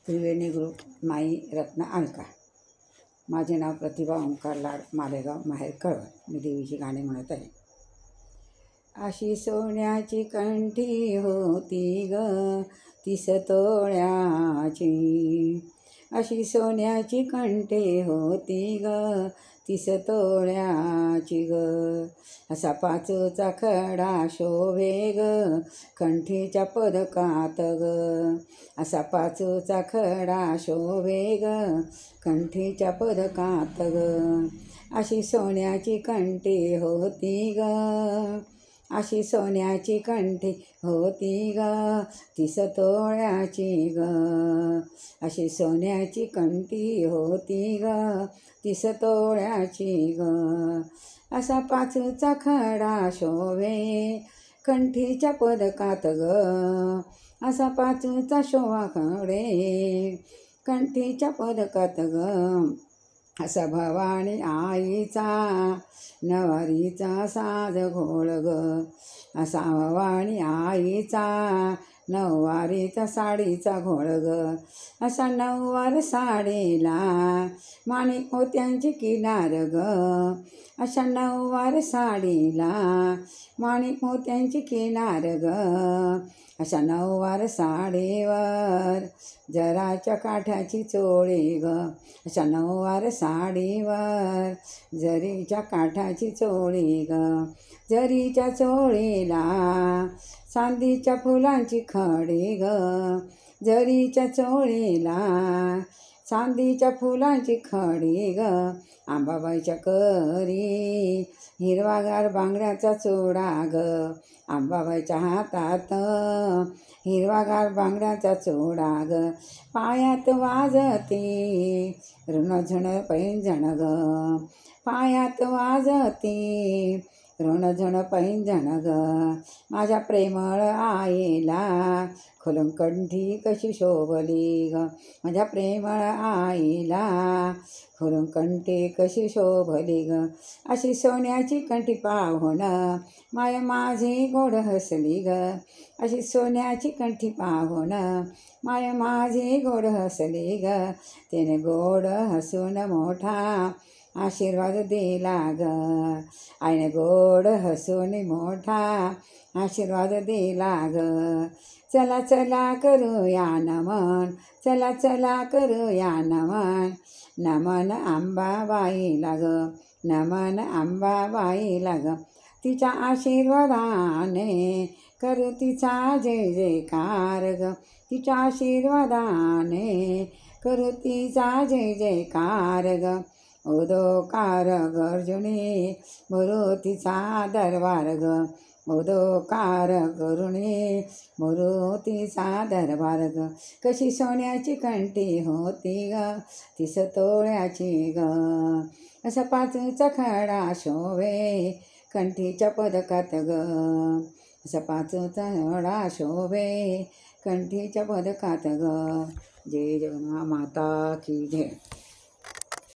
त्रिवेणी group माई रत्न अलका। माझे नाव प्रतिभा ओंकार लाड, मालेगाव, माहेर कळवण। मी देवीची गाणी म्हणत आहे। अशी सोन्याची कंठी होती ग 30 तोळ्याची, अशी सोन्याची कंठी होती ग 30 तोळ्याची ग। असा पाचूचा खडा शोभे ग कंठीच्या पदकात ग, असा पाचूचा खडा शोभे ग कंठीच्या पदकात ग। अशी सोन्याची कंठी होती ग, अशी सोन्याची कंठी होती ग 30 तोळ्याची ग, अशी सोन्याची कंठी होती ग 30 तोळ्याची ग। असा पाचूचा खडा शोभे कंठीच्या पदकात ग, असा पाचूचा शोभा खडे कंठीच्या पदकात ग। असा भवानी आईचा नवारीचा साज घोळ ग, असा भवानी आईचा नऊवारीचा साडीचा घोळ ग। असा नऊवार साडीला माणिक मोत्यांची किनार ग, अशा नऊवार साडीला माणिक मोत्यांची किनार ग। अशा नऊवार साडीवर जराच्या काठाची चोळी ग, अशा नऊवार साडीवर जरीच्या काठाची चोळी ग। जरीच्या चोळीला चांदीच्या फुलांची खडी ग, जरीच्या चोळीला चांदीच्या फुलांची खडी ग। आंबाबाईच्या करी हिरवागार बांगड्याचा चोडा ग, आंबाबाईच्या हातात हिरवागार बांगड्याचा चोडा ग। पायात वाजती ऋणझुण पैंजण ग, पायात वाजती ऋणझुण पैंजण ग। माझ्या प्रेमळ आईला खुलून कंठी कशी शोभली ग, माझ्या प्रेमळ आईला खुलून कंठी कशी शोभली ग। अशी सोन्याची कंठी पाहून माय माझी गोड हसली ग, अशी सोन्याची कंठी पाहून माय माझी गोड हसली ग। तिने गोड हसून मोठा आशीर्वाद दिला ग, आईने गोड हसून मोठा आशीर्वाद दिला ग। चला चला करूया नमन, चला चला करूया नमन, नमन अंबाबाईला ग, नमन अंबाबाईला ग। तिच्या आशीर्वादाने करू तिचा जय जयकार ग, तिच्या आशीर्वादाने करू तिचा जय जयकार ग। उदोकार गर्जुनी भरू तिचा दरबार ग, उदोकार करुणी भरू तिचा दरबार ग। कशी सोन्याची कंठी होती ग 30 तोळ्याची ग, असा पाचूचा खडा शोभे कंठीच्या पदकात ग, असा पाचूचा खडा शोभे कंठीच्या पदकात ग। जय जगन्नाथ माता की जय।